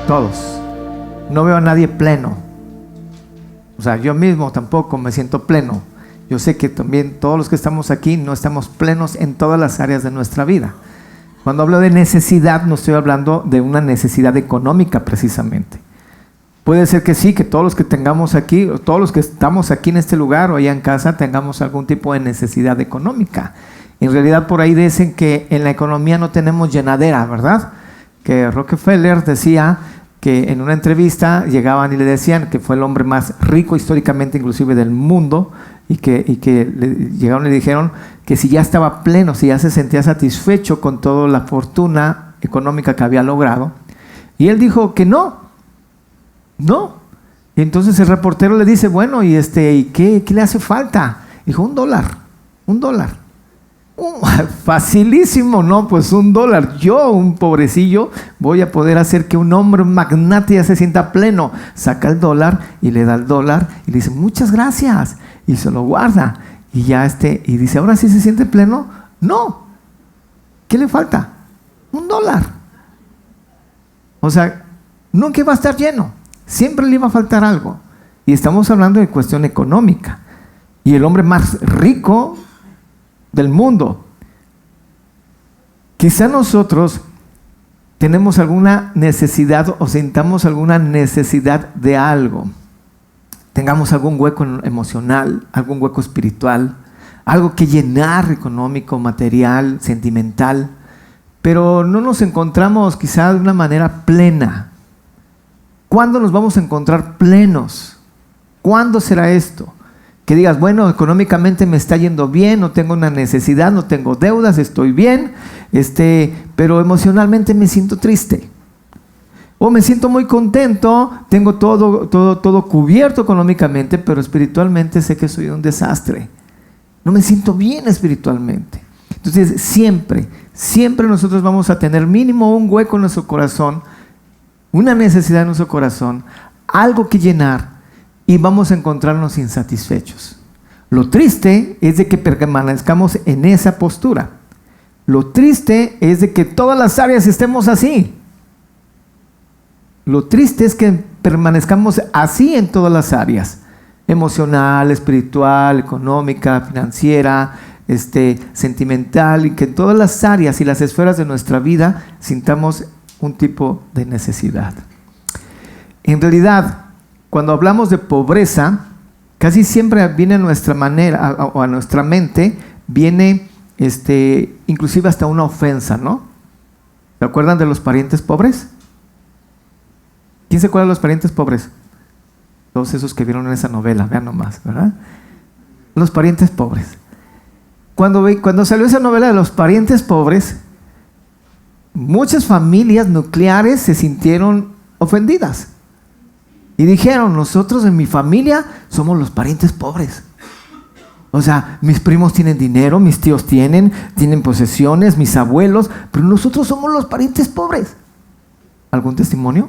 Todos. No veo a nadie pleno. O sea, yo mismo tampoco me siento pleno. Yo sé que también todos los que estamos aquí no estamos plenos en todas las áreas de nuestra vida. Cuando hablo de necesidad, no estoy hablando de una necesidad económica precisamente. Puede ser que sí, que todos los que tengamos aquí, o todos los que estamos aquí en este lugar o allá en casa, tengamos algún tipo de necesidad económica. En realidad por ahí dicen que en la economía no tenemos llenadera, ¿verdad? Que Rockefeller decía que en una entrevista llegaban y le decían que fue el hombre más rico históricamente inclusive del mundo, y que llegaron y le dijeron que si ya estaba pleno, si ya se sentía satisfecho con toda la fortuna económica que había logrado. Y él dijo que no. Y entonces el reportero le dice, bueno, ¿y qué le hace falta? Dijo, $1. Facilísimo, ¿no? Pues $1. Yo, un pobrecillo, voy a poder hacer que un hombre, un magnate, ya se sienta pleno. Saca el dólar y le da el dólar y le dice, muchas gracias. Y se lo guarda. Y ya y dice, ¿ahora sí se siente pleno? No. ¿Qué le falta? $1. O sea, nunca va a estar lleno. Siempre le iba a faltar algo. Y estamos hablando de cuestión económica. Y el hombre más rico del mundo. Quizá nosotros tenemos alguna necesidad o sintamos alguna necesidad de algo. Tengamos algún hueco emocional, algún hueco espiritual, algo que llenar económico, material, sentimental, pero no nos encontramos quizá de una manera plena. ¿Cuándo nos vamos a encontrar plenos? ¿Cuándo será esto? Que digas, bueno, económicamente me está yendo bien, no tengo una necesidad, no tengo deudas, estoy bien, pero emocionalmente me siento triste. O me siento muy contento, tengo todo cubierto económicamente, pero espiritualmente sé que soy un desastre. No me siento bien espiritualmente. Entonces, siempre nosotros vamos a tener mínimo un hueco en nuestro corazón, una necesidad en nuestro corazón, algo que llenar, y vamos a encontrarnos insatisfechos. Lo triste es de que permanezcamos en esa postura. Lo triste es de que todas las áreas estemos así. Lo triste es que permanezcamos así en todas las áreas. Emocional, espiritual, económica, financiera, sentimental, y que en todas las áreas y las esferas de nuestra vida sintamos un tipo de necesidad. En realidad, cuando hablamos de pobreza, casi siempre viene a nuestra manera o a nuestra mente, viene inclusive hasta una ofensa, ¿no? ¿Se acuerdan de los parientes pobres? ¿Quién se acuerda de los parientes pobres? Todos esos que vieron en esa novela, vean nomás, ¿verdad? Los parientes pobres. Cuando salió esa novela de los parientes pobres, muchas familias nucleares se sintieron ofendidas. Y dijeron, nosotros en mi familia somos los parientes pobres. O sea, mis primos tienen dinero, mis tíos tienen posesiones, mis abuelos, pero nosotros somos los parientes pobres. ¿Algún testimonio?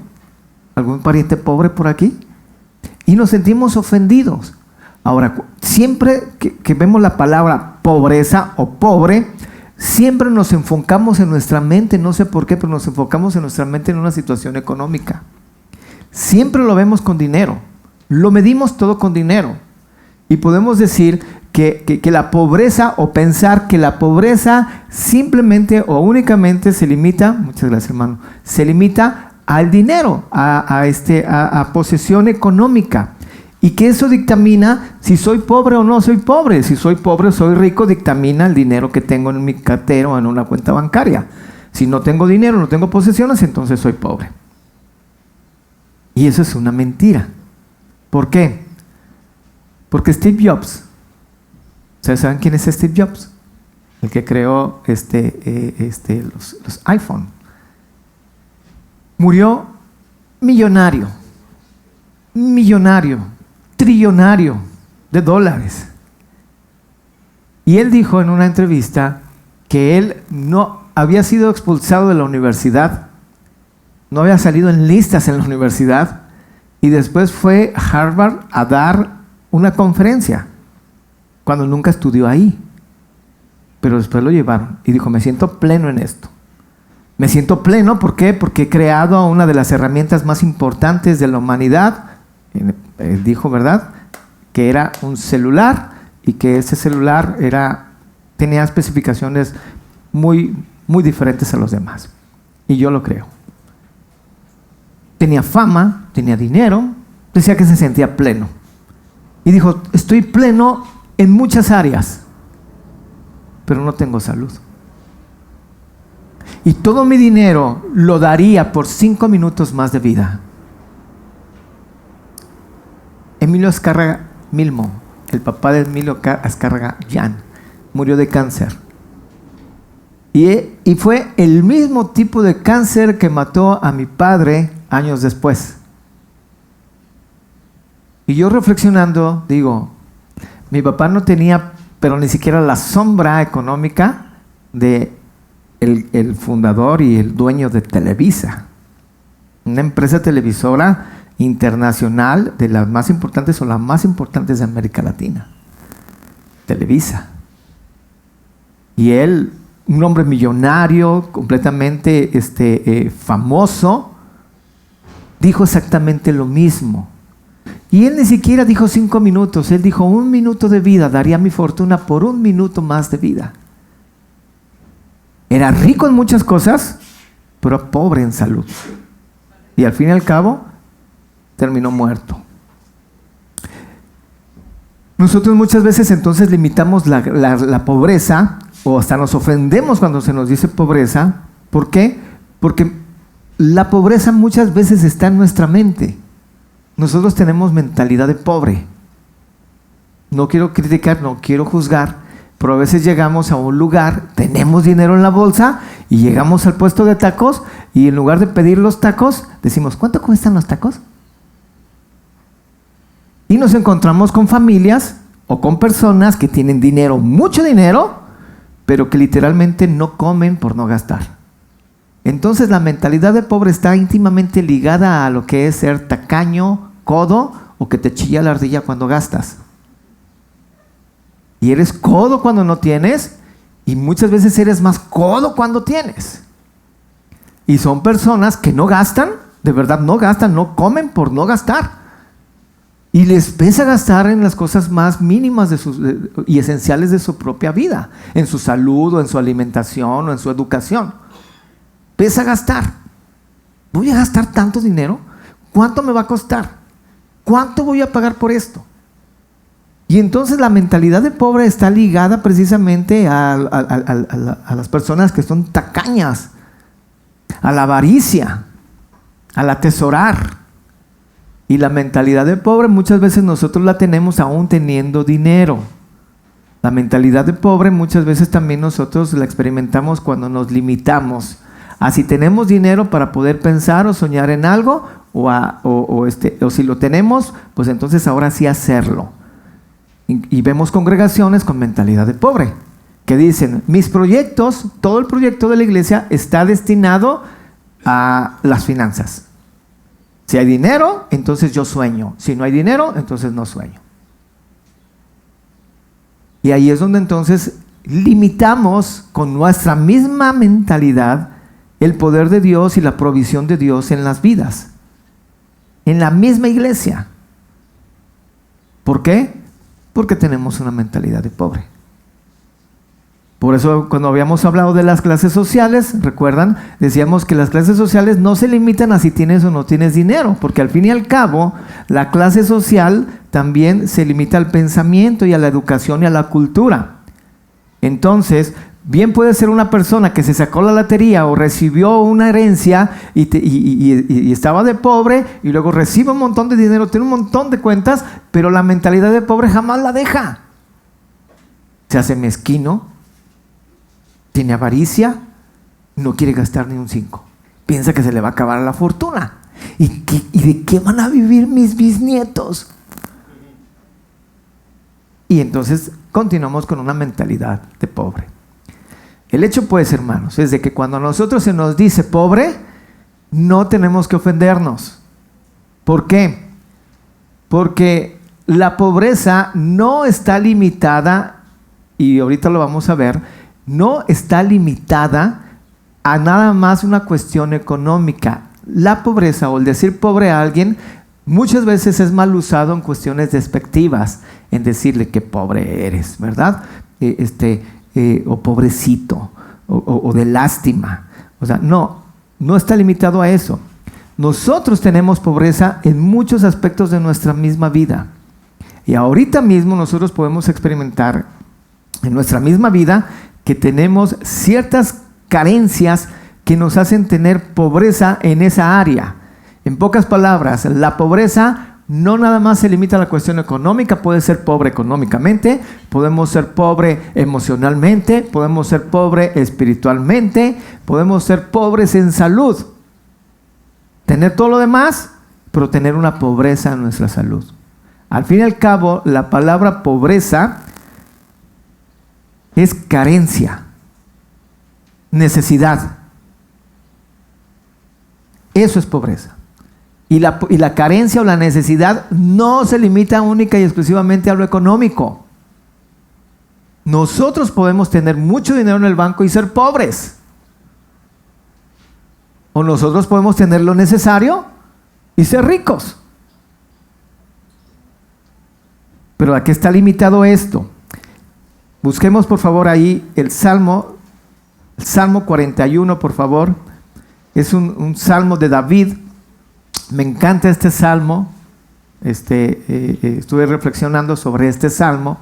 ¿Algún pariente pobre por aquí? Y nos sentimos ofendidos. Ahora, siempre que vemos la palabra pobreza o pobre, siempre nos enfocamos en nuestra mente, no sé por qué, pero nos enfocamos en nuestra mente en una situación económica. Siempre lo vemos con dinero, lo medimos todo con dinero. Y podemos decir que la pobreza, o pensar que la pobreza simplemente o únicamente se limita, muchas gracias hermano, se limita al dinero, a posesión económica. Y que eso dictamina si soy pobre o no soy pobre. Si soy pobre o soy rico, dictamina el dinero que tengo en mi cartera o en una cuenta bancaria. Si no tengo dinero, no tengo posesiones, entonces soy pobre. Y eso es una mentira. ¿Por qué? Porque Steve Jobs, ¿ustedes saben quién es Steve Jobs? El que creó los iPhone. Murió millonario, trillonario de dólares. Y él dijo en una entrevista que él no había sido expulsado de la universidad, no había salido en listas en la universidad, y después fue a Harvard a dar una conferencia, cuando nunca estudió ahí. Pero después lo llevaron y dijo, me siento pleno en esto. Me siento pleno, ¿por qué? Porque he creado una de las herramientas más importantes de la humanidad. Él dijo, ¿verdad?, que era un celular y que ese celular tenía especificaciones muy, muy diferentes a los demás. Y yo lo creo. Tenía fama, tenía dinero, decía que se sentía pleno. Y dijo, estoy pleno en muchas áreas, pero no tengo salud. Y todo mi dinero lo daría por 5 minutos más de vida. Emilio Azcárraga Milmo, el papá de Emilio Azcárraga Jan, murió de cáncer. Y fue el mismo tipo de cáncer que mató a mi padre años después. Y yo reflexionando, digo, mi papá no tenía, pero ni siquiera la sombra económica de el fundador y el dueño de Televisa, una empresa televisora internacional de las más importantes o las más importantes de América Latina. Televisa. Y él, un hombre millonario, completamente famoso, dijo exactamente lo mismo. Y él ni siquiera dijo 5 minutos, él dijo 1 minuto de vida, daría mi fortuna por 1 minuto más de vida. Era rico en muchas cosas, pero pobre en salud. Y al fin y al cabo, terminó muerto. Nosotros muchas veces entonces limitamos la pobreza, o hasta nos ofendemos cuando se nos dice pobreza. ¿Por qué? Porque la pobreza muchas veces está en nuestra mente. Nosotros tenemos mentalidad de pobre. No quiero criticar, no quiero juzgar, pero a veces llegamos a un lugar, tenemos dinero en la bolsa y llegamos al puesto de tacos y en lugar de pedir los tacos, decimos, ¿cuánto cuestan los tacos? Y nos encontramos con familias o con personas que tienen dinero, mucho dinero, pero que literalmente no comen por no gastar. Entonces la mentalidad de pobre está íntimamente ligada a lo que es ser tacaño, codo o que te chilla la ardilla cuando gastas. Y eres codo cuando no tienes y muchas veces eres más codo cuando tienes. Y son personas que no gastan, de verdad no gastan, no comen por no gastar. Y les pesa gastar en las cosas más mínimas y esenciales de su propia vida, en su salud o en su alimentación o en su educación. Pesa gastar. ¿Voy a gastar tanto dinero? ¿Cuánto me va a costar? ¿Cuánto voy a pagar por esto? Y entonces la mentalidad de pobre está ligada precisamente a las personas que son tacañas, a la avaricia, al atesorar. Y la mentalidad de pobre muchas veces nosotros la tenemos aún teniendo dinero. La mentalidad de pobre muchas veces también nosotros la experimentamos cuando nos limitamos a si tenemos dinero para poder pensar o soñar en algo o si lo tenemos, pues entonces ahora sí hacerlo. Y vemos congregaciones con mentalidad de pobre que dicen, mis proyectos, todo el proyecto de la iglesia está destinado a las finanzas. Si hay dinero, entonces yo sueño. Si no hay dinero, entonces no sueño. Y ahí es donde entonces limitamos con nuestra misma mentalidad el poder de Dios y la provisión de Dios en las vidas. En la misma iglesia. ¿Por qué? Porque tenemos una mentalidad de pobre. Por eso cuando habíamos hablado de las clases sociales, recuerdan, decíamos que las clases sociales no se limitan a si tienes o no tienes dinero, porque al fin y al cabo la clase social también se limita al pensamiento y a la educación y a la cultura. Entonces, bien puede ser una persona que se sacó la lotería o recibió una herencia y estaba de pobre y luego recibe un montón de dinero, tiene un montón de cuentas, pero la mentalidad de pobre jamás la deja. Se hace mezquino, tiene avaricia, no quiere gastar ni un 5. Piensa que se le va a acabar la fortuna. ¿Y de qué van a vivir mis bisnietos? Y entonces continuamos con una mentalidad de pobre. El hecho, pues, hermanos, es de que cuando a nosotros se nos dice pobre, no tenemos que ofendernos. ¿Por qué? Porque la pobreza no está limitada, y ahorita lo vamos a ver, no está limitada a nada más una cuestión económica. La pobreza o el decir pobre a alguien muchas veces es mal usado en cuestiones despectivas, en decirle que pobre eres, ¿verdad? O pobrecito, o de lástima. O sea, no está limitado a eso. Nosotros tenemos pobreza en muchos aspectos de nuestra misma vida. Y ahorita mismo nosotros podemos experimentar en nuestra misma vida que tenemos ciertas carencias que nos hacen tener pobreza en esa área. En pocas palabras, la pobreza no nada más se limita a la cuestión económica. Puede ser pobre económicamente, podemos ser pobre emocionalmente, podemos ser pobre espiritualmente, podemos ser pobres en salud. Tener todo lo demás, pero tener una pobreza en nuestra salud. Al fin y al cabo, la palabra pobreza es carencia, necesidad. Eso es pobreza. Y la carencia o la necesidad no se limita única y exclusivamente a lo económico. Nosotros podemos tener mucho dinero en el banco y ser pobres. O nosotros podemos tener lo necesario y ser ricos. Pero ¿a qué está limitado esto? Busquemos por favor ahí el Salmo 41, por favor. Es un salmo de David. Me encanta este salmo. Estuve reflexionando sobre este salmo.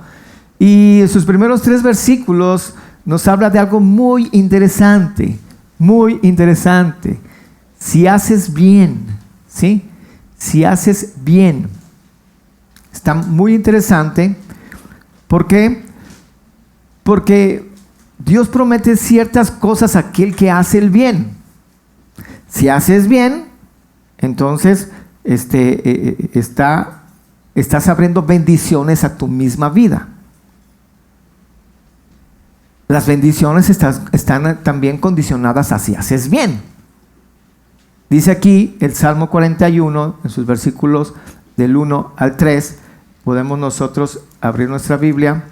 Y en sus primeros 3 versículos nos habla de algo muy interesante. Muy interesante. Si haces bien, ¿sí? Si haces bien. Está muy interesante. ¿Por qué? Porque Dios promete ciertas cosas a aquel que hace el bien. Si haces bien, entonces estás abriendo bendiciones a tu misma vida. Las bendiciones están también condicionadas a si haces bien. Dice aquí el Salmo 41, en sus versículos del 1 al 3, podemos nosotros abrir nuestra Biblia,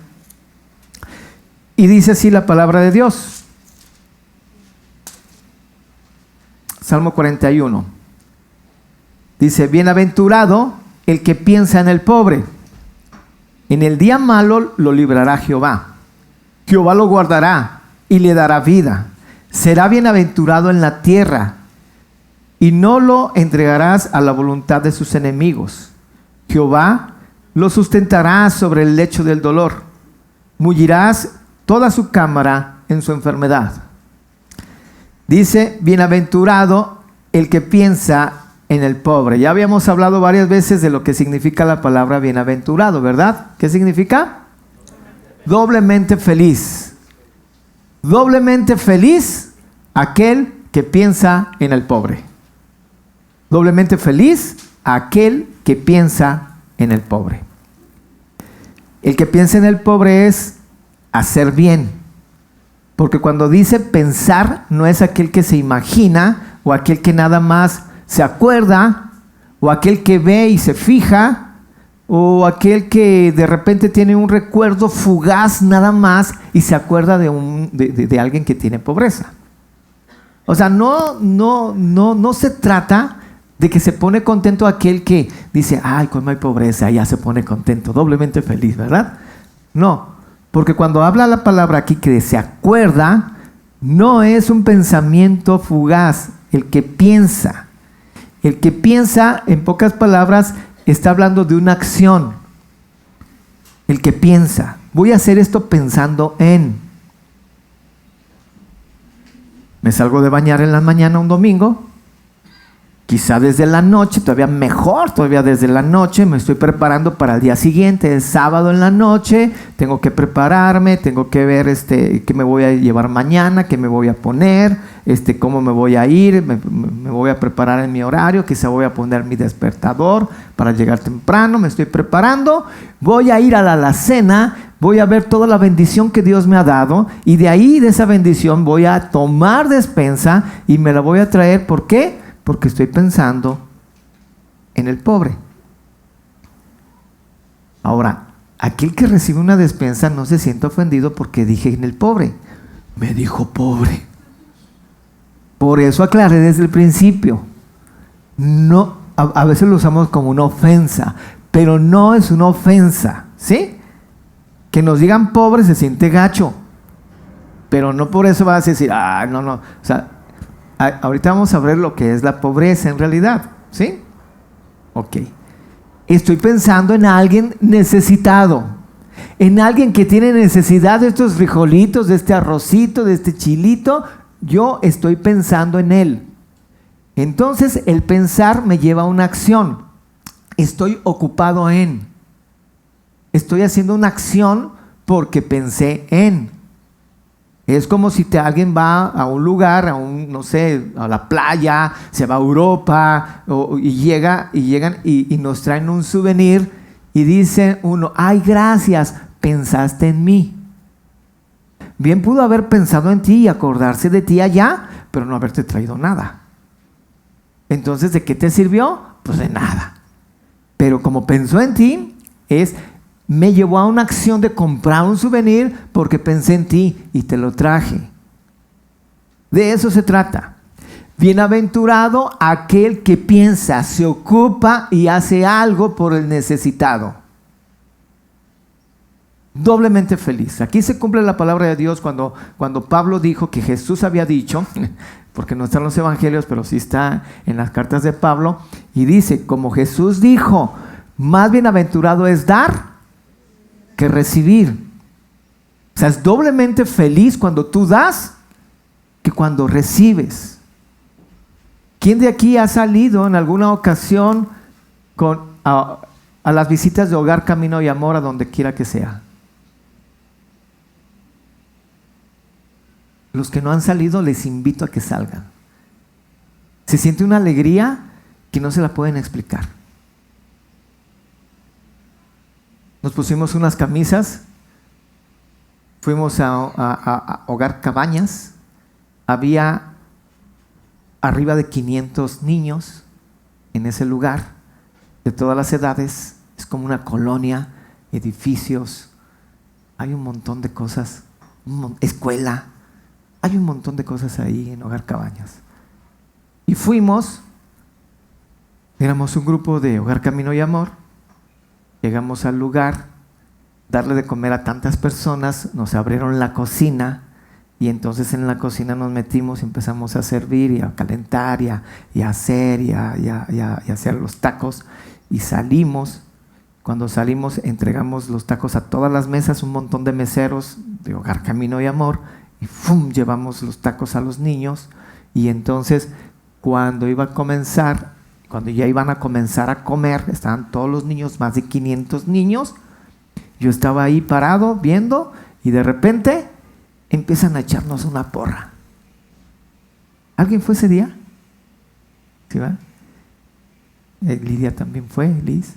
y dice así la palabra de Dios. Salmo 41. Dice, bienaventurado el que piensa en el pobre. En el día malo lo librará Jehová. Jehová lo guardará y le dará vida. Será bienaventurado en la tierra y no lo entregarás a la voluntad de sus enemigos. Jehová lo sustentará sobre el lecho del dolor. Mullirás toda su cámara en su enfermedad. Dice, bienaventurado el que piensa en el pobre. Ya habíamos hablado varias veces de lo que significa la palabra bienaventurado, ¿verdad? ¿Qué significa? Doblemente feliz. Doblemente feliz aquel que piensa en el pobre. Doblemente feliz aquel que piensa en el pobre. El que piensa en el pobre es hacer bien. Porque cuando dice pensar, no es aquel que se imagina, o aquel que nada más se acuerda, o aquel que ve y se fija, o aquel que de repente tiene un recuerdo fugaz nada más y se acuerda de alguien que tiene pobreza. O sea, no se trata de que se pone contento aquel que dice, ay, cuando hay pobreza, ya se pone contento, doblemente feliz, ¿verdad? No, porque cuando habla la palabra aquí que se acuerda, no es un pensamiento fugaz. El que piensa, en pocas palabras, está hablando de una acción. El que piensa, voy a hacer esto pensando en. Me salgo de bañar en la mañana un domingo. Quizá desde la noche, todavía mejor, todavía desde la noche me estoy preparando para el día siguiente, el sábado en la noche, tengo que prepararme, tengo que ver qué me voy a llevar mañana, qué me voy a poner, cómo me voy a ir, me voy a preparar en mi horario, quizá voy a poner mi despertador para llegar temprano, me estoy preparando, voy a ir a la alacena, voy a ver toda la bendición que Dios me ha dado y de ahí, de esa bendición, voy a tomar despensa y me la voy a traer. ¿Por qué? Porque estoy pensando en el pobre. Ahora, aquel que recibe una despensa no se siente ofendido porque dije en el pobre. Me dijo pobre. Por eso aclaré desde el principio. No, a veces lo usamos como una ofensa, pero no es una ofensa, ¿sí? Que nos digan pobres se siente gacho, pero no por eso vas a decir, no. O sea, ahorita vamos a ver lo que es la pobreza en realidad, ¿sí? Ok. Estoy pensando en alguien necesitado, en alguien que tiene necesidad de estos frijolitos, de este arrocito, de este chilito. Yo estoy pensando en él. Entonces el pensar me lleva a una acción. Estoy ocupado en. Estoy haciendo una acción porque pensé en. Es como si alguien va a un lugar, no sé, a la playa, se va a Europa y llegan y nos traen un souvenir y dice uno, ay, gracias, pensaste en mí. Bien pudo haber pensado en ti y acordarse de ti allá, pero no haberte traído nada. Entonces, ¿de qué te sirvió? Pues de nada. Pero como pensó en ti, me llevó a una acción de comprar un souvenir porque pensé en ti y te lo traje. De eso se trata. Bienaventurado aquel que piensa, se ocupa y hace algo por el necesitado. Doblemente feliz. Aquí se cumple la palabra de Dios cuando Pablo dijo que Jesús había dicho, porque no está en los evangelios, pero sí está en las cartas de Pablo, y dice, como Jesús dijo, más bienaventurado es dar que recibir. O sea, es doblemente feliz cuando tú das que cuando recibes. ¿Quién de aquí ha salido en alguna ocasión a las visitas de Hogar, Camino y Amor, a donde quiera que sea? Los que no han salido, les invito a que salgan. Se siente una alegría que no se la pueden explicar. Nos pusimos unas camisas, fuimos a Hogar Cabañas, había arriba de 500 niños en ese lugar, de todas las edades, es como una colonia, edificios, hay un montón de cosas, escuela, hay un montón de cosas ahí en Hogar Cabañas. Y fuimos, éramos un grupo de Hogar, Camino y Amor. Llegamos al lugar, darle de comer a tantas personas, nos abrieron la cocina y entonces en la cocina nos metimos y empezamos a servir y a calentar y a hacer y a hacer los tacos y salimos. Cuando salimos entregamos los tacos a todas las mesas, un montón de meseros de Hogar, Camino y Amor y ¡fum! Llevamos los tacos a los niños y entonces cuando ya iban a comenzar a comer, estaban todos los niños, más de 500 niños. Yo estaba ahí parado viendo y de repente empiezan a echarnos una porra. ¿Alguien fue ese día? ¿Sí va? Lidia también fue, Liz.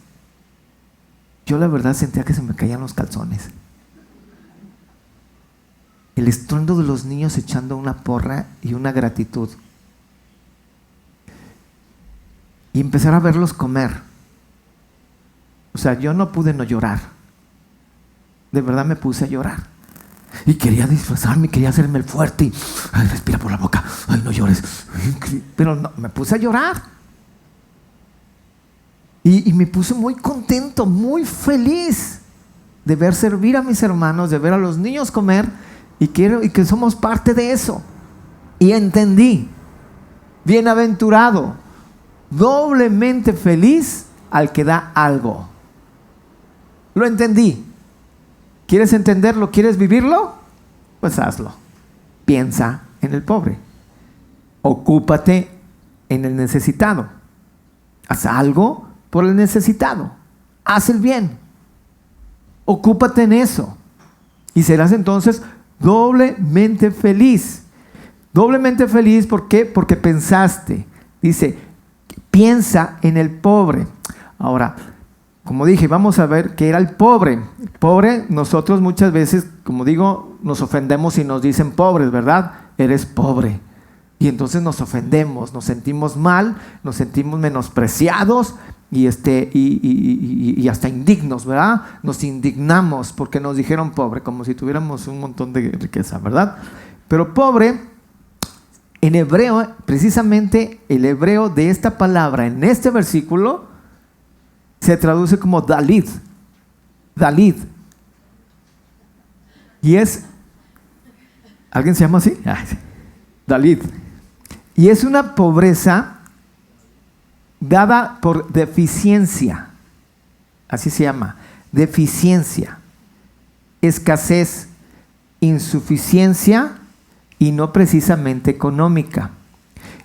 Yo la verdad sentía que se me caían los calzones. El estruendo de los niños echando una porra y una gratitud. Y empezar a verlos comer. O sea, yo no pude no llorar. De verdad me puse a llorar. Y quería disfrazarme, quería hacerme el fuerte. Y, ay, respira por la boca. Ay, no llores. Pero no, me puse a llorar. Y me puse muy contento, muy feliz de ver servir a mis hermanos, de ver a los niños comer y que somos parte de eso. Y entendí, bienaventurado, doblemente feliz al que da algo. Lo entendí. ¿Quieres entenderlo? ¿Quieres vivirlo? Pues hazlo. Piensa en el pobre. Ocúpate en el necesitado. Haz algo por el necesitado. Haz el bien. Ocúpate en eso. Y serás entonces doblemente feliz. Doblemente feliz, ¿por qué? Porque pensaste. Dice, piensa en el pobre. Ahora, como dije, vamos a ver qué era el pobre. El pobre, nosotros muchas veces, como digo, nos ofendemos y nos dicen pobres, ¿verdad? Eres pobre. Y entonces nos ofendemos, nos sentimos mal, nos sentimos menospreciados y hasta indignos, ¿verdad? Nos indignamos porque nos dijeron pobre, como si tuviéramos un montón de riqueza, ¿verdad? Pero pobre En hebreo, precisamente el hebreo de esta palabra en este versículo se traduce como Dalit. Dalit. Y es, ¿alguien se llama así? Dalit. Y es una pobreza dada por deficiencia. Así se llama. Deficiencia, escasez, insuficiencia y no precisamente económica.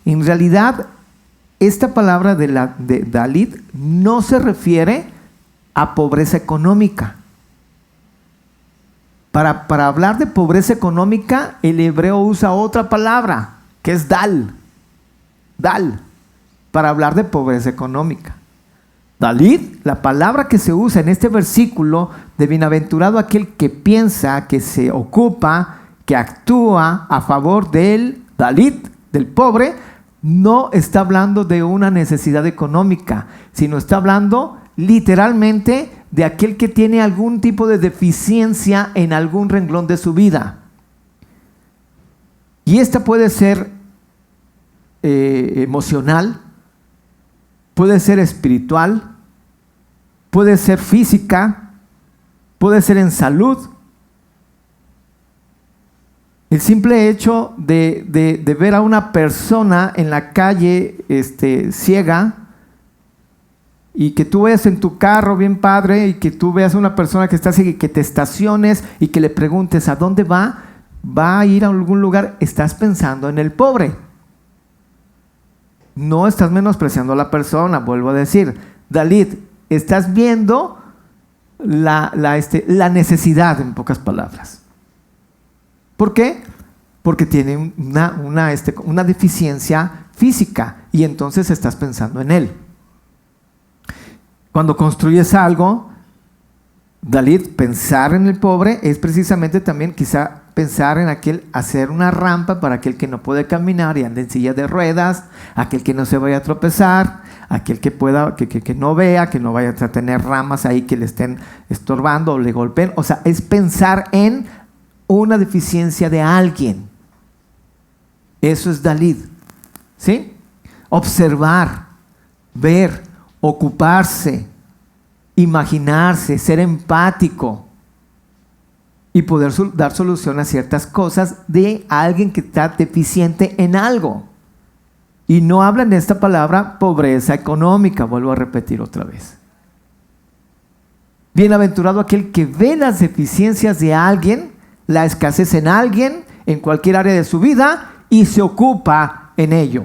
En realidad, esta palabra de Dalit no se refiere a pobreza económica. Para hablar de pobreza económica, el hebreo usa otra palabra, que es dal. Dal, para hablar de pobreza económica. Dalit, la palabra que se usa en este versículo de bienaventurado aquel que piensa, que se ocupa, que actúa a favor del Dalit, del pobre, no está hablando de una necesidad económica, sino está hablando literalmente de aquel que tiene algún tipo de deficiencia en algún renglón de su vida. Y esta puede ser emocional, puede ser espiritual, puede ser física, puede ser en salud. El simple hecho de ver a una persona en la calle ciega y que tú veas en tu carro bien padre y que tú veas a una persona que está ciega y que te estaciones y que le preguntes ¿a dónde va? ¿Va a ir a algún lugar? Estás pensando en el pobre. No estás menospreciando a la persona, vuelvo a decir. Dalit, estás viendo la necesidad, en pocas palabras. ¿Por qué? Porque tiene una deficiencia física y entonces estás pensando en él. Cuando construyes algo, Dalit, pensar en el pobre es precisamente también quizá pensar en hacer una rampa para aquel que no puede caminar y anda en silla de ruedas, aquel que no se vaya a tropezar, aquel que pueda, que no vea, que no vaya a tener ramas ahí que le estén estorbando o le golpeen. O sea, es pensar en una deficiencia de alguien. Eso es Dalit, ¿sí? Observar, ver, ocuparse, imaginarse, ser empático y poder dar solución a ciertas cosas de alguien que está deficiente en algo. Y no hablan de esta palabra pobreza económica, vuelvo a repetir otra vez. Bienaventurado aquel que ve las deficiencias de alguien, la escasez en alguien, en cualquier área de su vida y se ocupa en ello.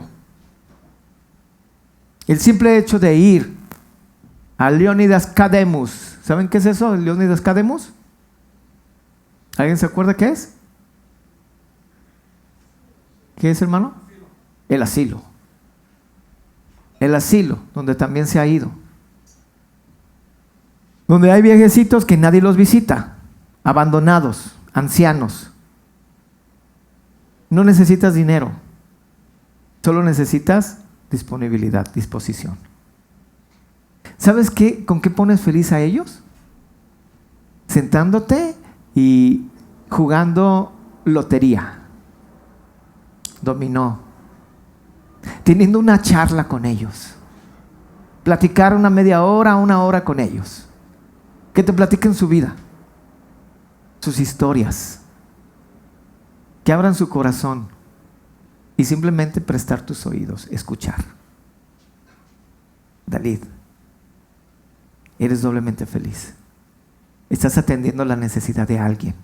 El simple hecho de ir a Leonidas Cademus, ¿saben qué es eso? Leonidas Cademus. ¿Alguien se acuerda qué es? ¿Qué es, hermano? El asilo. El asilo, donde también se ha ido. Donde hay viejecitos que nadie los visita, abandonados, ancianos. No necesitas dinero, solo necesitas disponibilidad, disposición. ¿Sabes qué? ¿Con qué pones feliz a ellos? Sentándote y jugando lotería, dominó, teniendo una charla con ellos, platicar una media hora, una hora con ellos, que te platiquen su vida, sus historias, que abran su corazón y simplemente prestar tus oídos, escuchar. Dalit, eres doblemente feliz. Estás atendiendo la necesidad de alguien.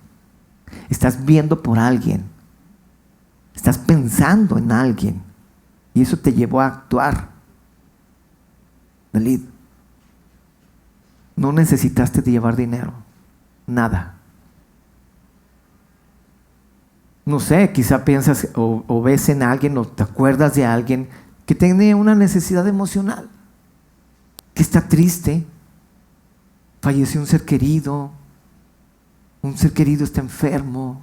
Estás viendo por alguien. Estás pensando en alguien. Y eso te llevó a actuar. Dalit, no necesitaste de llevar dinero. Nada. No sé, quizá piensas o ves en alguien o te acuerdas de alguien que tiene una necesidad emocional, que está triste, falleció un ser querido está enfermo,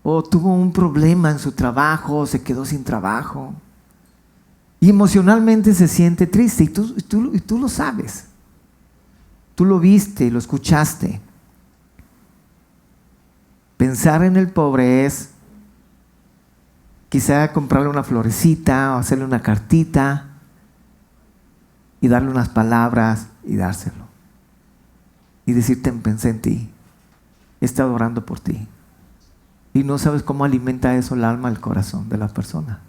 o tuvo un problema en su trabajo, se quedó sin trabajo, y emocionalmente se siente triste, y tú lo sabes, tú lo viste, lo escuchaste. Pensar en el pobre es Quizá comprarle una florecita o hacerle una cartita y darle unas palabras y dárselo. Y decirte, pensé en ti, he estado orando por ti. Y no sabes cómo alimenta eso el alma, el corazón de la persona.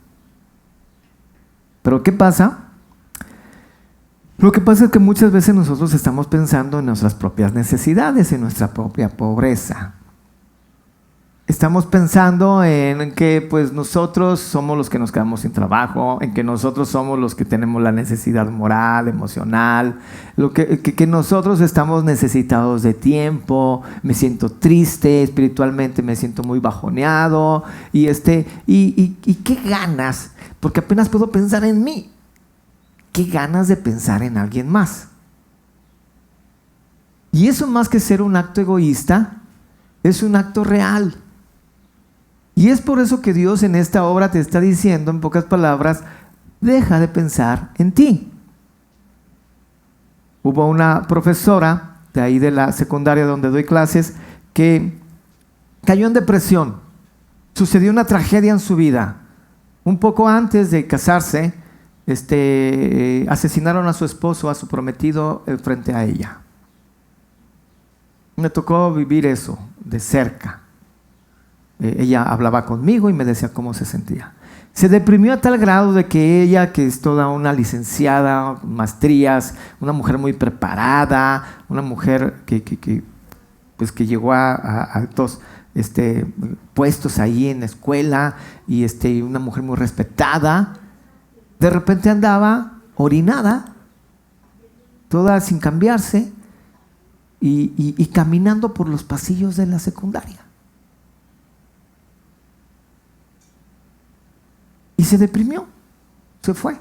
Pero ¿qué pasa? Lo que pasa es que muchas veces nosotros estamos pensando en nuestras propias necesidades, en nuestra propia pobreza. Estamos pensando en que pues nosotros somos los que nos quedamos sin trabajo, en que nosotros somos los que tenemos la necesidad moral, emocional, que nosotros estamos necesitados de tiempo, me siento triste, espiritualmente me siento muy bajoneado, y qué ganas, porque apenas puedo pensar en mí, qué ganas de pensar en alguien más. Y eso, más que ser un acto egoísta, es un acto real. Y es por eso que Dios en esta obra te está diciendo, en pocas palabras, deja de pensar en ti. Hubo una profesora de ahí de la secundaria donde doy clases que cayó en depresión. Sucedió una tragedia en su vida. Un poco antes de casarse, asesinaron a su esposo, a su prometido, frente a ella. Me tocó vivir eso de cerca. Ella hablaba conmigo y me decía cómo se sentía. Se deprimió a tal grado de que ella, que es toda una licenciada, maestrías, una mujer muy preparada, una mujer que llegó a altos puestos ahí en la escuela, y una mujer muy respetada, de repente andaba orinada, toda sin cambiarse, y caminando por los pasillos de la secundaria. Y se deprimió, se fue.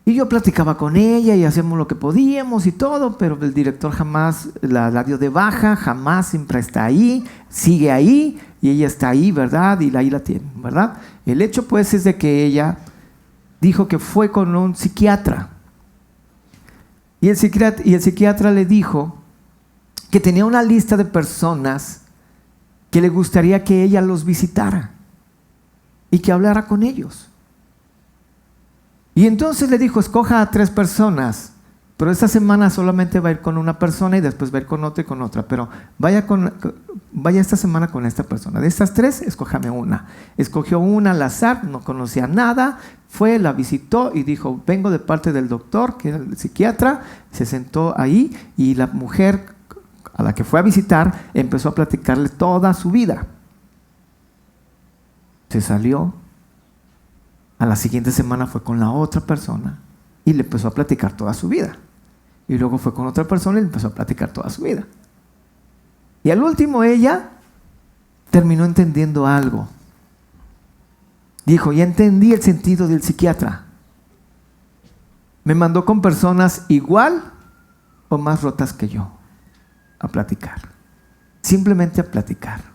Y yo platicaba con ella y hacíamos lo que podíamos y todo, pero el director jamás la dio de baja, jamás, siempre está ahí, sigue ahí, y ella está ahí, ¿verdad? Y ahí la tiene, ¿verdad? El hecho pues es de que ella dijo que fue con un psiquiatra. Y el psiquiatra le dijo que tenía una lista de personas que le gustaría que ella los visitara y que hablara con ellos. Y entonces le dijo, escoja a 3 personas, pero esta semana solamente va a ir con una persona y después va a ir con otra y con otra, pero vaya esta semana con esta persona. De estas 3, escójame una. Escogió una al azar, no conocía nada, fue, la visitó y dijo, vengo de parte del doctor, que era el psiquiatra. Se sentó ahí y la mujer a la que fue a visitar empezó a platicarle toda su vida. Se salió, a la siguiente semana fue con la otra persona y le empezó a platicar toda su vida. Y luego fue con otra persona y le empezó a platicar toda su vida. Y al último ella terminó entendiendo algo. Dijo, ya entendí el sentido del psiquiatra. Me mandó con personas igual o más rotas que yo a platicar. Simplemente a platicar.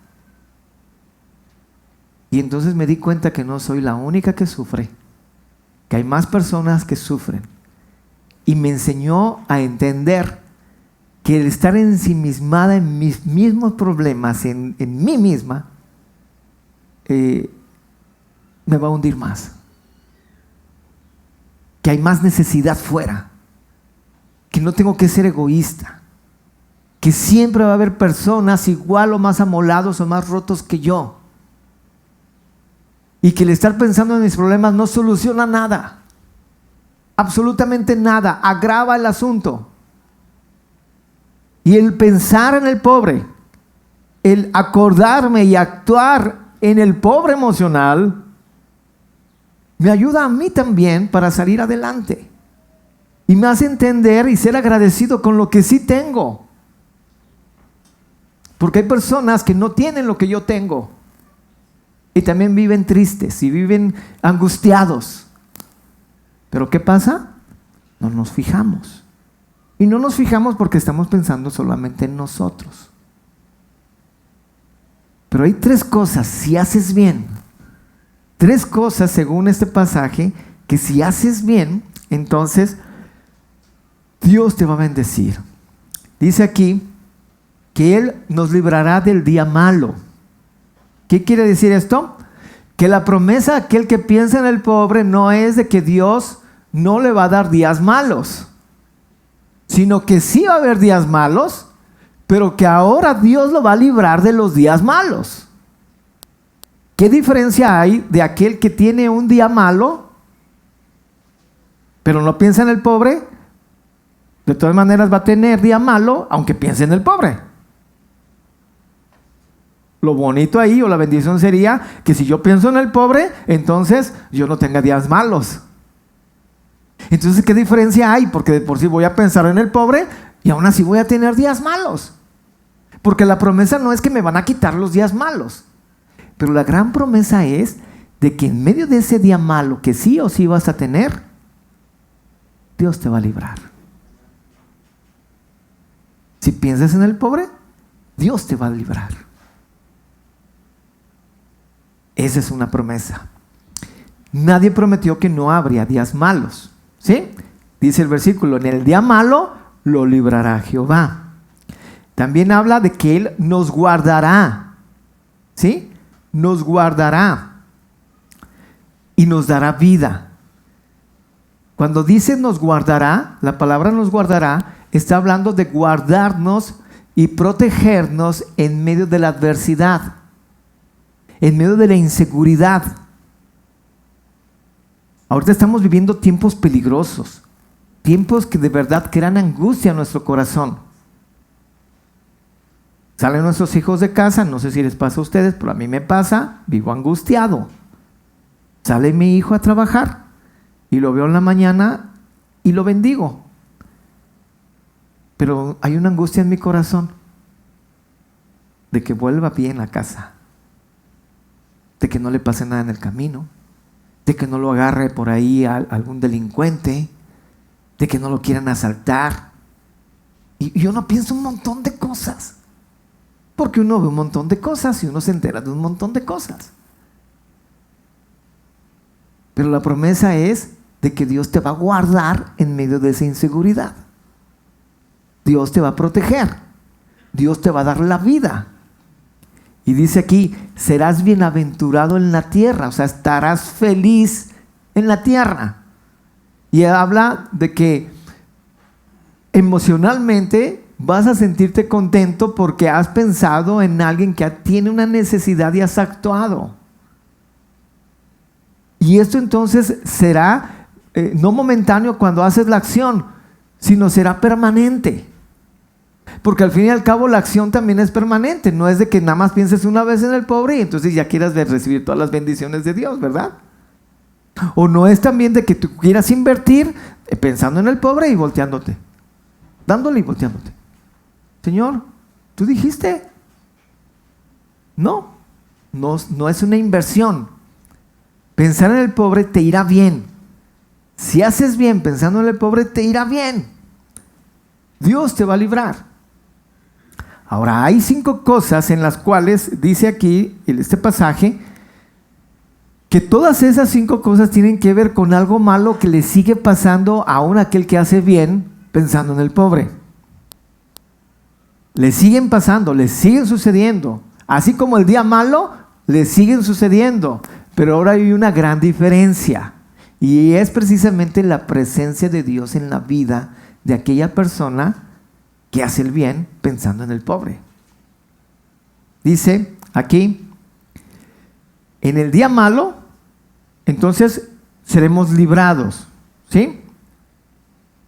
Y entonces me di cuenta que no soy la única que sufre, que hay más personas que sufren. Y me enseñó a entender que el estar ensimismada en mis mismos problemas, en mí misma, me va a hundir más. Que hay más necesidad fuera, que no tengo que ser egoísta, que siempre va a haber personas igual o más amolados o más rotos que yo. Y que el estar pensando en mis problemas no soluciona nada, absolutamente nada, agrava el asunto. Y el pensar en el pobre, el acordarme y actuar en el pobre emocional, me ayuda a mí también para salir adelante. Y me hace entender y ser agradecido con lo que sí tengo. Porque hay personas que no tienen lo que yo tengo. Y también viven tristes y viven angustiados. Pero ¿qué pasa? No nos fijamos. Y no nos fijamos porque estamos pensando solamente en nosotros. Pero hay 3 cosas, si haces bien. 3 cosas según este pasaje, que si haces bien, entonces Dios te va a bendecir. Dice aquí que Él nos librará del día malo. ¿Qué quiere decir esto? Que la promesa a aquel que piensa en el pobre no es de que Dios no le va a dar días malos, sino que sí va a haber días malos, pero que ahora Dios lo va a librar de los días malos. ¿Qué diferencia hay de aquel que tiene un día malo, pero no piensa en el pobre? De todas maneras va a tener día malo, aunque piense en el pobre. Lo bonito ahí, o la bendición sería que si yo pienso en el pobre, entonces yo no tenga días malos. Entonces, ¿qué diferencia hay? Porque de por sí voy a pensar en el pobre y aún así voy a tener días malos. Porque la promesa no es que me van a quitar los días malos, pero la gran promesa es de que en medio de ese día malo que sí o sí vas a tener, Dios te va a librar. Si piensas en el pobre, Dios te va a librar. Esa es una promesa. Nadie prometió que no habría días malos, ¿sí? Dice el versículo, en el día malo lo librará Jehová. También habla de que Él nos guardará, ¿sí? Nos guardará y nos dará vida. Cuando dice nos guardará, la palabra nos guardará está hablando de guardarnos y protegernos en medio de la adversidad, en medio de la inseguridad. Ahorita estamos viviendo tiempos peligrosos, tiempos que de verdad crean angustia en nuestro corazón. Salen nuestros hijos de casa, no sé si les pasa a ustedes, pero a mí me pasa, vivo angustiado. Sale mi hijo a trabajar y lo veo en la mañana y lo bendigo. Pero hay una angustia en mi corazón de que vuelva bien a casa, de que no le pase nada en el camino, de que no lo agarre por ahí a algún delincuente, de que no lo quieran asaltar. Y yo no pienso un montón de cosas, porque uno ve un montón de cosas y uno se entera de un montón de cosas. Pero la promesa es de que Dios te va a guardar en medio de esa inseguridad. Dios te va a proteger. Dios te va a dar la vida. Y dice aquí, serás bienaventurado en la tierra, o sea, estarás feliz en la tierra. Y habla de que emocionalmente vas a sentirte contento porque has pensado en alguien que tiene una necesidad y has actuado. Y esto entonces será no momentáneo cuando haces la acción, sino será permanente. Porque al fin y al cabo la acción también es permanente. No es de que nada más pienses una vez en el pobre y entonces ya quieras recibir todas las bendiciones de Dios, ¿verdad? O no es también de que tú quieras invertir pensando en el pobre y volteándote, dándole y volteándote. Señor, ¿tú dijiste? No es una inversión. Pensar en el pobre te irá bien. Si haces bien pensando en el pobre, te irá bien. Dios te va a librar. Ahora, hay 5 cosas en las cuales dice aquí, en este pasaje, que todas esas 5 cosas tienen que ver con algo malo que le sigue pasando aún a aquel que hace bien pensando en el pobre. Le siguen pasando, le siguen sucediendo. Así como el día malo, le siguen sucediendo. Pero ahora hay una gran diferencia. Y es precisamente la presencia de Dios en la vida de aquella persona que hace el bien pensando en el pobre. Dice aquí, en el día malo, entonces seremos librados, ¿sí?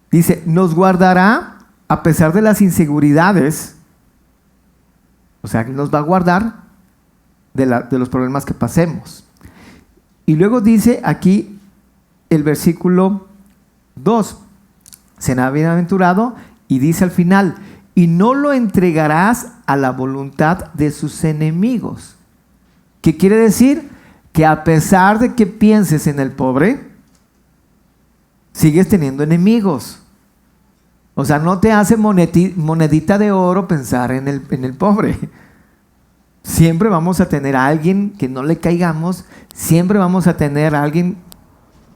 Dice, nos guardará a pesar de las inseguridades, o sea, nos va a guardar de los problemas que pasemos. Y luego dice aquí el versículo 2, será bienaventurado, y dice al final, y no lo entregarás a la voluntad de sus enemigos. ¿Qué quiere decir? Que a pesar de que pienses en el pobre, sigues teniendo enemigos. O sea, no te hace monedita de oro pensar en el pobre. Siempre vamos a tener a alguien que no le caigamos, siempre vamos a tener a alguien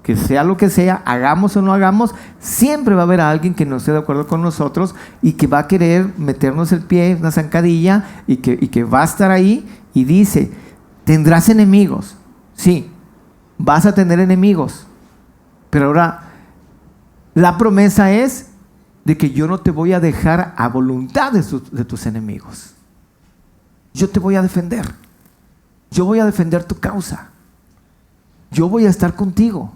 que sea lo que sea, hagamos o no hagamos, siempre va a haber a alguien que no esté de acuerdo con nosotros y que va a querer meternos el pie en una zancadilla y que va a estar ahí. Y dice, tendrás enemigos. Sí, vas a tener enemigos, pero ahora la promesa es de que yo no te voy a dejar a voluntad de tus enemigos. Yo te voy a defender. Yo voy a defender tu causa. Yo voy a estar contigo.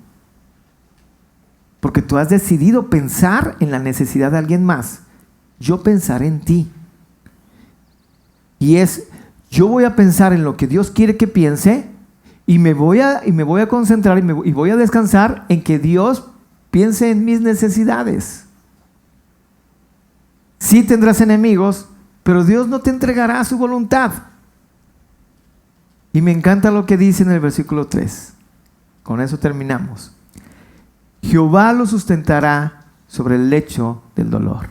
Porque tú has decidido pensar en la necesidad de alguien más. Yo pensaré en ti. Y yo voy a pensar en lo que Dios quiere que piense y me voy a concentrar y voy a descansar en que Dios piense en mis necesidades. Sí tendrás enemigos, pero Dios no te entregará su voluntad. Y me encanta lo que dice en el versículo 3. Con eso terminamos. Jehová lo sustentará sobre el lecho del dolor.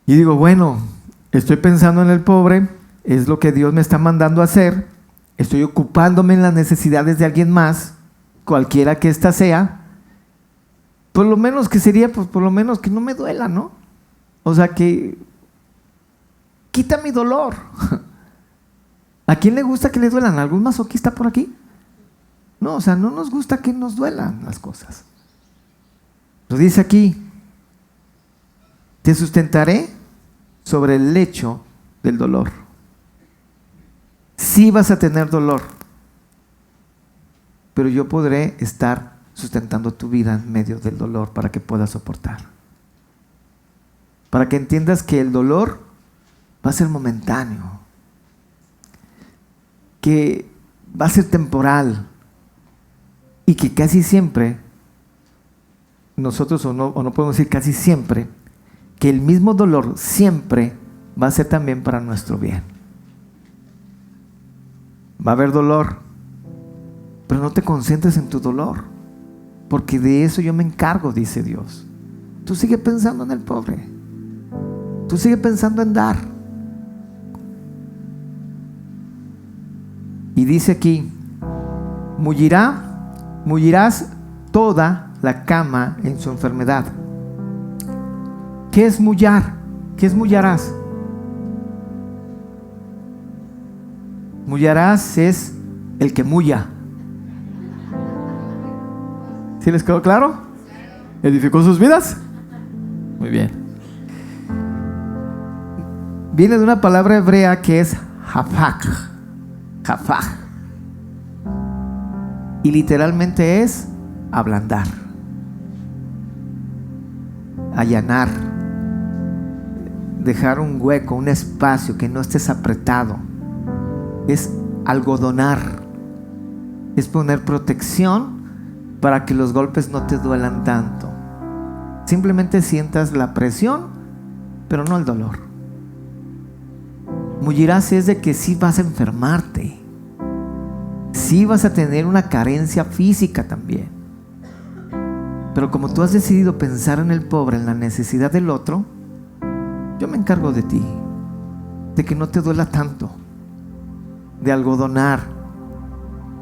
Y digo, bueno, estoy pensando en el pobre, es lo que Dios me está mandando a hacer, estoy ocupándome en las necesidades de alguien más, cualquiera que ésta sea, por lo menos que sería, pues por lo menos que no me duela, ¿no? O sea, que quita mi dolor. ¿A quién le gusta que le duelan? ¿Algún masoquista por aquí? No, o sea, no nos gusta que nos duelan las cosas. Lo dice aquí, te sustentaré sobre el lecho del dolor. Sí vas a tener dolor, pero yo podré estar sustentando tu vida en medio del dolor para que puedas soportar. Para que entiendas que el dolor va a ser momentáneo, que va a ser temporal y que casi siempre, nosotros o no podemos decir casi siempre, que el mismo dolor siempre va a ser también para nuestro bien. Va a haber dolor, pero no te concentres en tu dolor, porque de eso yo me encargo, dice Dios. Tú sigue pensando en el pobre, tú sigue pensando en dar. Y dice aquí, mullirás toda la cama en su enfermedad. ¿Qué es mullar? ¿Qué es mullarás? Mullarás es el que mulla. ¿Sí les quedó claro? ¿Edificó sus vidas? Muy bien. Viene de una palabra hebrea que es hafak. Hafak. Y literalmente es ablandar, allanar, dejar un hueco, un espacio, que no estés apretado. Es algodonar, es poner protección para que los golpes no te duelan tanto. Simplemente sientas la presión, pero no el dolor. Mullirás es de que sí vas a enfermarte, sí vas a tener una carencia física también. Pero como tú has decidido pensar en el pobre, en la necesidad del otro, yo me encargo de ti, de que no te duela tanto, de algodonar,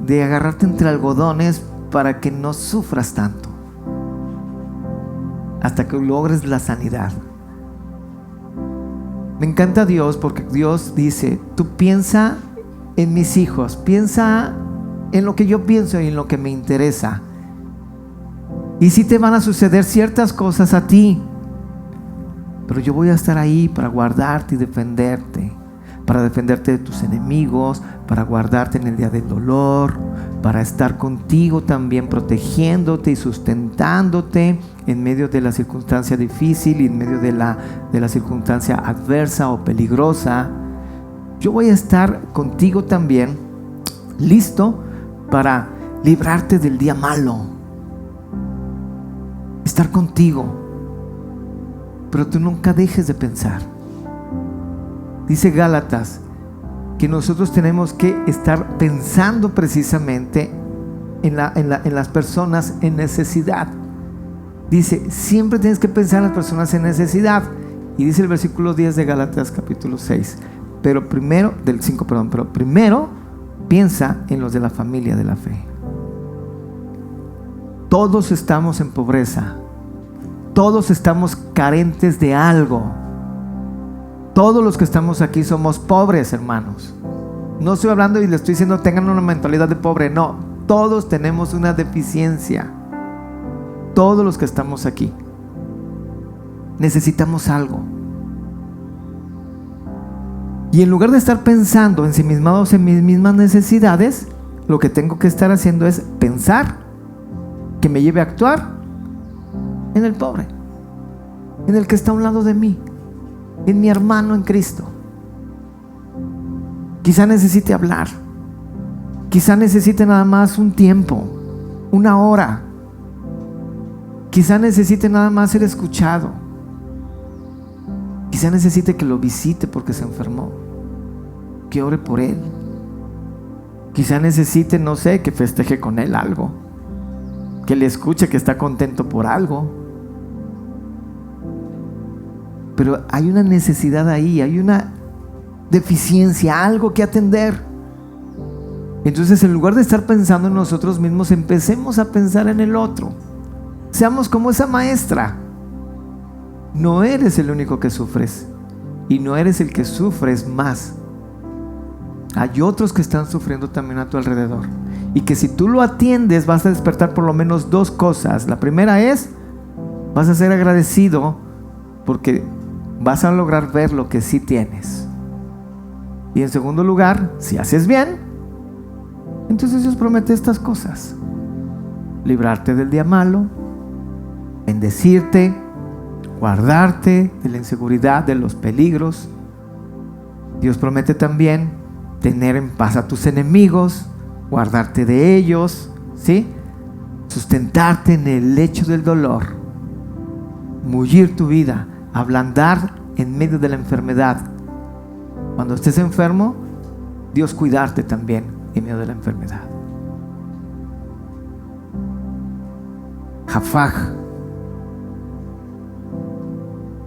de agarrarte entre algodones para que no sufras tanto, hasta que logres la sanidad. Me encanta Dios porque Dios dice, tú piensa en mis hijos, piensa en lo que yo pienso y en lo que me interesa. Y sí te van a suceder ciertas cosas a ti, pero yo voy a estar ahí para guardarte y defenderte, para defenderte de tus enemigos, para guardarte en el día del dolor, para estar contigo también, protegiéndote y sustentándote en medio de la circunstancia difícil y en medio de la circunstancia adversa o peligrosa. Yo voy a estar contigo también, listo para librarte del día malo, estar contigo, pero tú nunca dejes de pensar. Dice Gálatas que nosotros tenemos que estar pensando precisamente en las personas en necesidad. Dice, siempre tienes que pensar en las personas en necesidad. Y dice el versículo 10 de Gálatas capítulo 6, pero primero piensa en los de la familia de la fe. Todos estamos en pobreza, todos estamos carentes de algo. Todos los que estamos aquí somos pobres, hermanos. No estoy hablando y le estoy diciendo tengan una mentalidad de pobre. No, todos tenemos una deficiencia. Todos los que estamos aquí necesitamos algo. Y en lugar de estar pensando ensimismados en mis mismas necesidades, lo que tengo que estar haciendo es pensar que me lleve a actuar en el pobre, en el que está a un lado de mí, en mi hermano en Cristo. Quizá necesite hablar, quizá necesite nada más un tiempo, una hora, quizá necesite nada más ser escuchado, quizá necesite que lo visite porque se enfermó, que ore por él, quizá necesite, no sé, que festeje con él algo, que le escuche que está contento por algo. Pero hay una necesidad ahí, hay una deficiencia, algo que atender. Entonces, en lugar de estar pensando en nosotros mismos, empecemos a pensar en el otro. Seamos como esa maestra. No eres el único que sufres, y no eres el que sufres más. Hay otros que están sufriendo también a tu alrededor, y que si tú lo atiendes vas a despertar por lo menos dos cosas. La primera es, vas a ser agradecido porque vas a lograr ver lo que sí tienes. Y en segundo lugar, si haces bien, entonces Dios promete estas cosas: librarte del día malo, bendecirte, guardarte de la inseguridad, de los peligros. Dios promete también tener en paz a tus enemigos, guardarte de ellos, ¿sí? Sustentarte en el lecho del dolor, mullir tu vida, ablandar en medio de la enfermedad. Cuando estés enfermo, Dios cuidarte también en medio de la enfermedad. Jafaj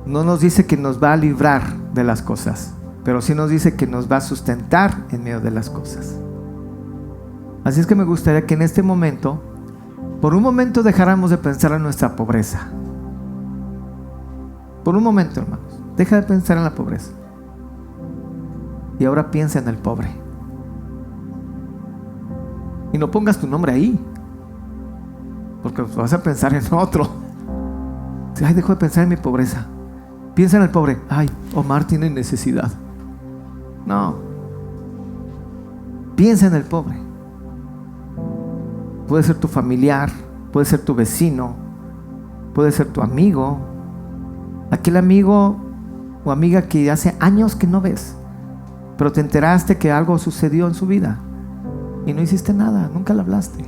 no nos dice que nos va a librar de las cosas, pero sí nos dice que nos va a sustentar en medio de las cosas. Así es que me gustaría que en este momento, por un momento, dejáramos de pensar en nuestra pobreza. Por un momento, hermanos, deja de pensar en la pobreza y ahora piensa en el pobre. Y no pongas tu nombre ahí, porque vas a pensar en otro. Ay, dejo de pensar en mi pobreza. Piensa en el pobre. Ay, Omar tiene necesidad. No. Piensa en el pobre. Puede ser tu familiar, puede ser tu vecino, puede ser tu amigo, aquel amigo o amiga que hace años que no ves, pero te enteraste que algo sucedió en su vida y no hiciste nada, nunca le hablaste.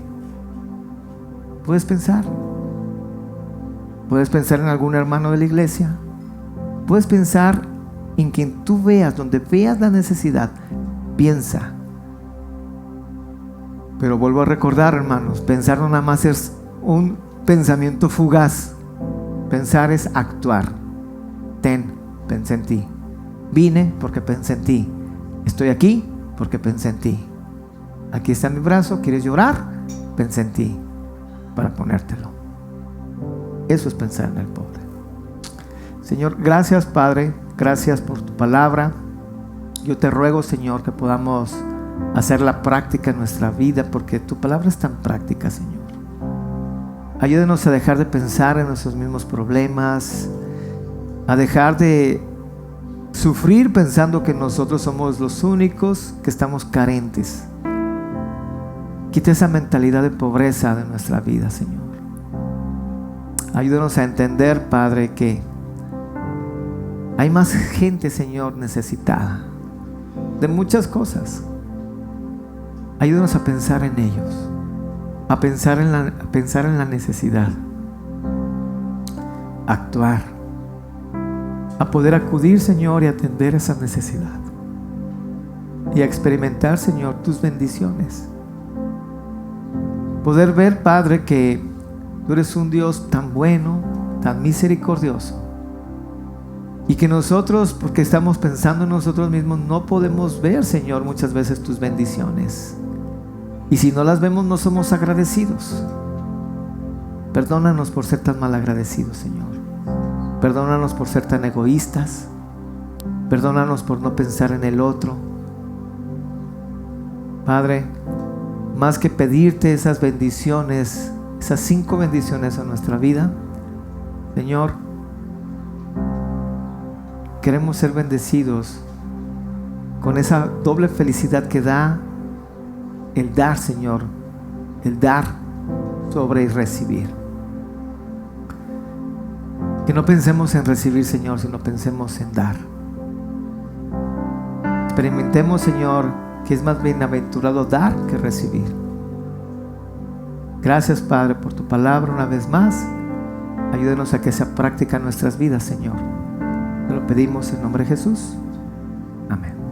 Puedes pensar en algún hermano de la iglesia, puedes pensar en quien tú veas, donde veas la necesidad, piensa. Pero vuelvo a recordar, hermanos, pensar no nada más es un pensamiento fugaz. Pensar es actuar. Pensé en ti. Vine porque pensé en ti. Estoy aquí porque pensé en ti. Aquí está mi brazo, ¿quieres llorar? Pensé en ti para ponértelo. Eso es pensar en el pobre. Señor, gracias, Padre, gracias por tu palabra. Yo te ruego, Señor, que podamos hacer la práctica en nuestra vida, porque tu palabra es tan práctica, Señor. Ayúdenos a dejar de pensar en nuestros mismos problemas, a dejar de sufrir pensando que nosotros somos los únicos que estamos carentes. Quita esa mentalidad de pobreza de nuestra vida, Señor. Ayúdanos a entender, Padre, que hay más gente, Señor, necesitada de muchas cosas. Ayúdanos a pensar en ellos, a pensar en la necesidad, a actuar, a poder acudir, Señor, y atender esa necesidad y a experimentar, Señor, tus bendiciones. Poder ver, Padre, que tú eres un Dios tan bueno, tan misericordioso, y que nosotros, porque estamos pensando en nosotros mismos, no podemos ver, Señor, muchas veces tus bendiciones. Y si no las vemos, no somos agradecidos. Perdónanos por ser tan mal agradecidos, Señor. Perdónanos por ser tan egoístas. Perdónanos por no pensar en el otro. Padre, más que pedirte esas bendiciones, esas 5 bendiciones a nuestra vida, Señor, queremos ser bendecidos con esa doble felicidad que da el dar, Señor, el dar sobre recibir. Que no pensemos en recibir, Señor, sino pensemos en dar. Experimentemos, Señor, que es más bienaventurado dar que recibir. Gracias, Padre, por tu palabra una vez más. Ayúdenos a que sea práctica en nuestras vidas, Señor. Te lo pedimos en nombre de Jesús. Amén.